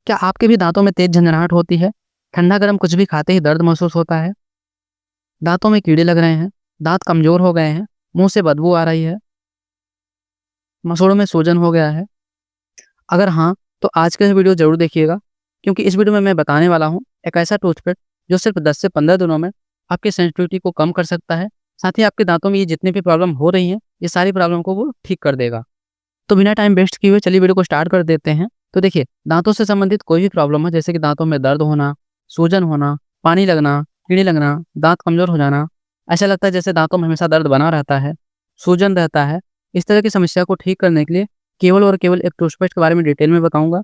क्या आपके भी दांतों में तेज झंझनाहट होती है? ठंडा गर्म कुछ भी खाते ही दर्द महसूस होता है? दांतों में कीड़े लग रहे हैं? दांत कमजोर हो गए हैं? मुंह से बदबू आ रही है? मसूड़ों में सूजन हो गया है? अगर हाँ, तो आज का ये वीडियो जरूर देखिएगा, क्योंकि इस वीडियो में मैं बताने वाला हूँ एक ऐसा टूथपेस्ट जो सिर्फ 10 से 15 दिनों में आपकी सेंसिटिविटी को कम कर सकता है। साथ ही आपके दांतों में ये जितनी भी प्रॉब्लम हो रही हैं, ये सारी प्रॉब्लम को वो ठीक कर देगा। तो बिना टाइम वेस्ट किए हुए चलिए वीडियो को स्टार्ट कर देते हैं। तो देखिए, दांतों से संबंधित कोई भी प्रॉब्लम हो, जैसे कि दांतों में दर्द होना, सूजन होना, पानी लगना, कीड़े लगना, दांत कमजोर हो जाना, ऐसा लगता है जैसे दांतों में हमेशा दर्द बना रहता है, सूजन रहता है, इस तरह की समस्या को ठीक करने के लिए केवल और केवल एक टूथपेस्ट के बारे में डिटेल में बताऊंगा।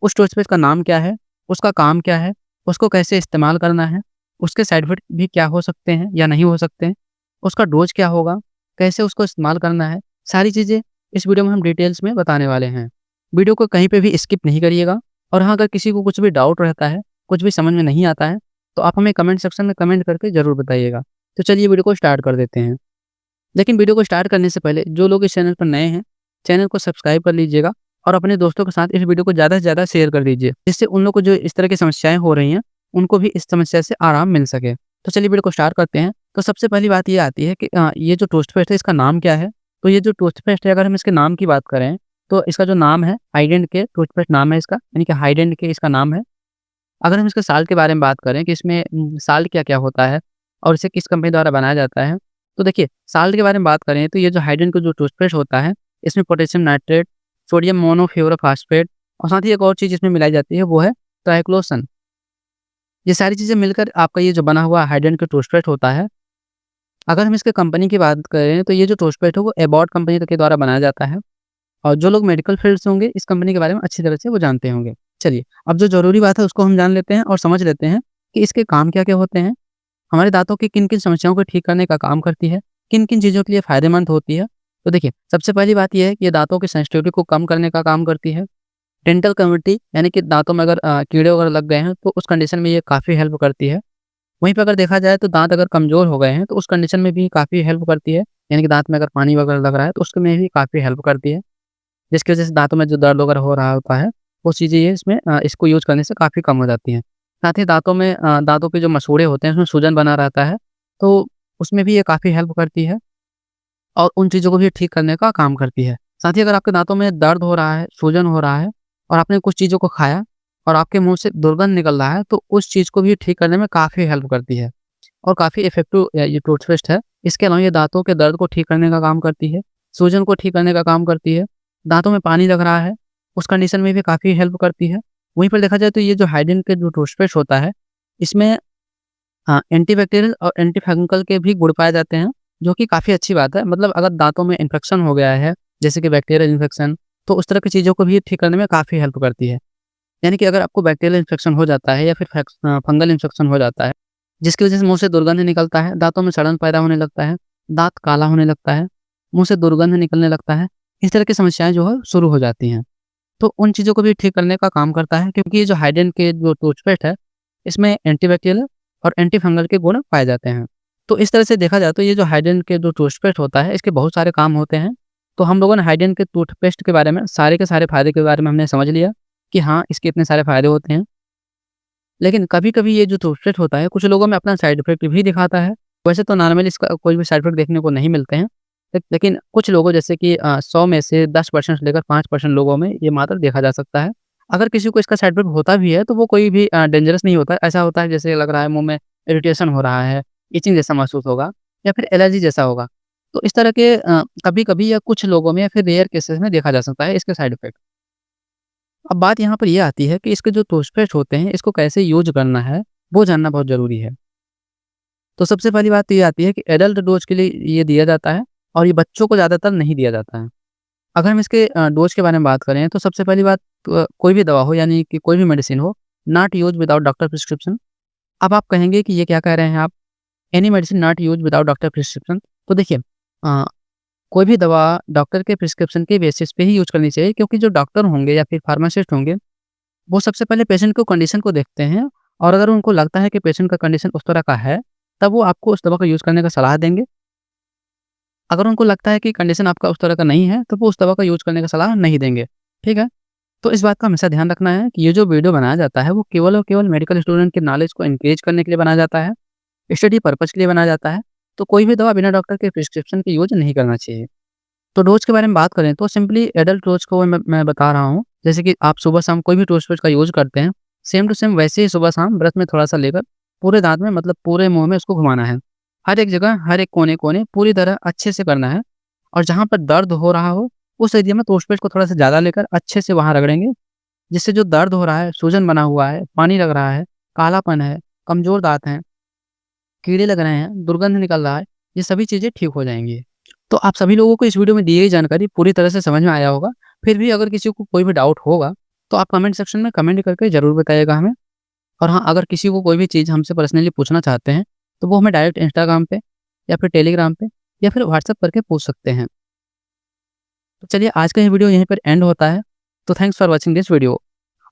उस टूथपेस्ट का नाम क्या है, उसका काम क्या है, उसको कैसे इस्तेमाल करना है, उसके साइड इफेक्ट भी क्या हो सकते हैं या नहीं हो सकते हैं, उसका डोज क्या होगा, कैसे उसको इस्तेमाल करना है, सारी चीज़ें इस वीडियो में हम डिटेल्स में बताने वाले हैं। वीडियो को कहीं पे भी स्किप नहीं करिएगा। और हाँ, अगर किसी को कुछ भी डाउट रहता है, कुछ भी समझ में नहीं आता है, तो आप हमें कमेंट सेक्शन में कमेंट करके ज़रूर बताइएगा। तो चलिए वीडियो को स्टार्ट कर देते हैं। लेकिन वीडियो को स्टार्ट करने से पहले जो लोग इस चैनल पर नए हैं, चैनल को सब्सक्राइब कर लीजिएगा और अपने दोस्तों के साथ इस वीडियो को ज़्यादा से ज़्यादा शेयर कर दीजिए, जिससे उन लोग को जो इस तरह की समस्याएँ हो रही हैं, उनको भी इस समस्या से आराम मिल सके। तो चलिए वीडियो को स्टार्ट करते हैं। तो सबसे पहली बात ये आती है कि ये जो टूथपेस्ट है, इसका नाम क्या है? तो ये जो टूथपेस्ट है, अगर हम इसके नाम की बात करें, तो इसका जो नाम है, हाइडेंट के टूथपेस्ट नाम है इसका, यानी कि हाइडेंट के इसका नाम है। अगर हम इसके साल के बारे में बात करें कि इसमें साल्ट क्या-क्या होता है और इसे किस कंपनी द्वारा बनाया जाता है, तो देखिए, साल्ट के बारे में बात करें तो ये जो हाइडेंट का जो टूथपेस्ट होता है, इसमें पोटेशियम नाइट्रेट, सोडियम मोनोफ्लोरोफॉस्फेट और साथ ही एक और चीज़ इसमें मिलाई जाती है, वो है ट्राइक्लोसन। ये सारी चीज़ें मिलकर आपका ये जो बना हुआ हाइडेंट का टूथपेस्ट होता है। अगर हम इसके कंपनी की बात करें तो ये जो टूथपेस्ट है वो एबॉट कंपनी के द्वारा बनाया जाता है। और जो लोग मेडिकल फील्ड से होंगे, इस कंपनी के बारे में अच्छी तरह से वो जानते होंगे। चलिए, अब जो ज़रूरी बात है उसको हम जान लेते हैं और समझ लेते हैं कि इसके काम क्या-क्या होते हैं, हमारे दाँतों की किन-किन समस्याओं को ठीक करने का काम करती है, किन-किन चीज़ों के लिए फ़ायदेमंद होती है। तो देखिए, सबसे पहली बात ये है कि ये दाँतों की सेंसिटिविटी को कम करने का काम करती है। डेंटल कैविटी यानी कि दाँतों में अगर कीड़े वगैरह लग गए हैं, तो उस कंडीशन में ये काफ़ी हेल्प करती है। वहीं पे अगर देखा जाए तो दाँत अगर कमज़ोर हो गए हैं, तो उस कंडीशन में भी काफ़ी हेल्प करती है। यानी कि दाँत में अगर पानी वगैरह लग रहा है, तो उसमें भी काफ़ी हेल्प करती है। जिसकी वजह से दाँतों में जो दर्द वगैरह हो रहा होता है, वो चीज़ें ये इसमें इसको यूज़ करने से काफ़ी कम हो जाती हैं। साथ ही दाँतों में दाँतों के जो मसूड़े होते हैं, उसमें सूजन बना रहता है, तो उसमें भी ये काफ़ी हेल्प करती है और उन चीज़ों को भी ठीक करने का काम करती है। साथ ही अगर आपके दाँतों में दर्द हो रहा है, सूजन हो रहा है और आपने कुछ चीज़ों को खाया और आपके मुँह से दुर्गंध निकल रहा है, तो उस चीज़ को भी ठीक करने में काफ़ी हेल्प करती है और काफ़ी इफ़ेक्टिव ये टूथपेस्ट है। इसके अलावा ये दाँतों के दर्द को ठीक करने का काम करती है, सूजन को ठीक करने का काम करती है, दाँतों में पानी लग रहा है, उस कंडीशन में भी काफ़ी हेल्प करती है। वहीं पर देखा जाए तो ये जो हाइजीन के जो टूथपेस्ट होता है, इसमें एंटीबैक्टीरियल और एंटी फंगल के भी गुण पाए जाते हैं, जो कि काफ़ी अच्छी बात है। मतलब अगर दाँतों में इन्फेक्शन हो गया है, जैसे कि बैक्टीरियल इन्फेक्शन, तो उस तरह की चीज़ों को भी ठीक करने में काफ़ी हेल्प करती है। यानी कि अगर आपको बैक्टीरियल इन्फेक्शन हो जाता है या फिर फंगल इन्फेक्शन हो जाता है, जिसकी वजह से मुँह से दुर्गंध निकलता है, दाँतों में सड़न पैदा होने लगता है, दाँत काला होने लगता है, मुँह से दुर्गंध निकलने लगता है, इस तरह की समस्याएँ जो है शुरू हो जाती हैं। तो उन चीज़ों को भी ठीक करने का काम करता है, क्योंकि ये जो हाइडेन के जो टूथपेस्ट है, इसमें एंटीबैक्टीरियल और एंटी फंगल के गुण पाए जाते हैं। तो इस तरह से देखा जाए तो ये जो हाइडेन के जो टूथपेस्ट होता है, इसके बहुत सारे काम होते हैं। तो हम लोगों ने हाइडेन के टूथपेस्ट के बारे में सारे के सारे फ़ायदे के बारे में हमने समझ लिया कि हाँ, इसके इतने सारे फ़ायदे होते हैं। लेकिन कभी-कभी ये जो टूथपेस्ट होता है, कुछ लोगों में अपना साइड इफ़ेक्ट भी दिखाता है। वैसे तो नॉर्मली इसका कोई भी साइड इफ़ेक्ट देखने को नहीं मिलते हैं। लेकिन कुछ लोगों जैसे कि 100 में से 10% से लेकर 5% लोगों में ये मात्र देखा जा सकता है। अगर किसी को इसका साइड इफ़ेक्ट होता भी है, तो वो कोई भी डेंजरस नहीं होता है। ऐसा होता है जैसे लग रहा है मुँह में इरिटेशन हो रहा है, इचिंग जैसा महसूस होगा या फिर एलर्जी जैसा होगा। तो इस तरह के कभी-कभी या कुछ लोगों में या फिर रेयर केसेज़ में देखा जा सकता है इसके साइड इफ़ेक्ट। अब बात यहाँ पर ये आती है कि इसके जो टूथपेस्ट होते हैं, इसको कैसे यूज़ करना है, वो जानना बहुत ज़रूरी है। तो सबसे पहली बात तो ये आती है कि एडल्ट डोज़ के लिए ये दिया जाता है और ये बच्चों को ज़्यादातर नहीं दिया जाता है। अगर हम इसके डोज़ के बारे में बात करें, तो सबसे पहली बात, कोई भी दवा हो यानी कि कोई भी मेडिसिन हो, not use without doctor prescription. अब आप कहेंगे कि ये क्या कह रहे हैं आप? Any medicine not use without doctor prescription. तो देखिए, अ, कोई भी दवा डॉक्टर के प्रिस्क्रिप्शन के बेसिस पे ही यूज़ करनी चाहिए, क्योंकि जो डॉक्टर होंगे या फिर फार्मासिस्ट होंगे, वो सबसे पहले पेशेंट को कंडीशन को देखते हैं और अगर उनको लगता है कि पेशेंट का कंडीशन उस तरह का है, तब वो आपको उस दवा का यूज़ करने का सलाह देंगे। अगर उनको लगता है कि कंडीशन आपका उस तरह का नहीं है, तो वो उस दवा का यूज़ करने का सलाह नहीं देंगे, ठीक है? तो इस बात का हमेशा ध्यान रखना है कि ये जो वीडियो बनाया जाता है वो केवल और केवल मेडिकल स्टूडेंट के नॉलेज को इंक्रीज करने के लिए बनाया जाता है, स्टडी पर्पज़ के लिए बनाया जाता है। तो कोई भी दवा बिना डॉक्टर के प्रिस्क्रिप्शन के यूज़ नहीं करना चाहिए। तो डोज़ के बारे में बात करें तो सिंपली एडल्ट डोज़ को मैं बता रहा हूँ। जैसे कि आप सुबह-शाम कोई भी टूथपेस्ट का यूज़ करते हैं, सेम टू सेम वैसे ही सुबह-शाम ब्रश में थोड़ा-सा लेकर पूरे दाँत में मतलब पूरे मुँह में उसको घुमाना है। हर एक जगह, हर एक कोने-कोने पूरी तरह अच्छे से करना है और जहाँ पर दर्द हो रहा हो, उस एरिया में टूथपेस्ट को थोड़ा-सा ज़्यादा लेकर अच्छे से वहाँ रगड़ेंगे, जिससे जो दर्द हो रहा है, सूजन बना हुआ है, पानी लग रहा है, कालापन है, कमज़ोर दाँत हैं, कीड़े लग रहे हैं, दुर्गंध निकल रहा है, ये सभी चीज़ें ठीक हो जाएँगी। तो आप सभी लोगों को इस वीडियो में दी गई जानकारी पूरी तरह से समझ में आया होगा। फिर भी अगर किसी को कोई भी डाउट होगा, तो आप कमेंट सेक्शन में कमेंट करके ज़रूर बताइएगा हमें। और हाँ, अगर किसी को कोई भी चीज़ हमसे पर्सनली पूछना चाहते हैं, तो वो हमें डायरेक्ट इंस्टाग्राम पे या फिर टेलीग्राम पे या फिर व्हाट्सएप करके पूछ सकते हैं। तो चलिए आज का ये वीडियो यहीं पर एंड होता है। तो thanks for watching this video.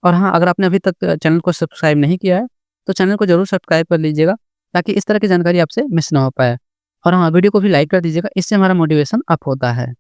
और हाँ, अगर आपने अभी तक चैनल को सब्सक्राइब नहीं किया है, तो चैनल को ज़रूर सब्सक्राइब कर लीजिएगा, ताकि इस तरह की जानकारी आपसे मिस ना हो पाए। और हाँ, वीडियो को भी लाइक कर दीजिएगा, इससे हमारा मोटिवेशन अप होता है।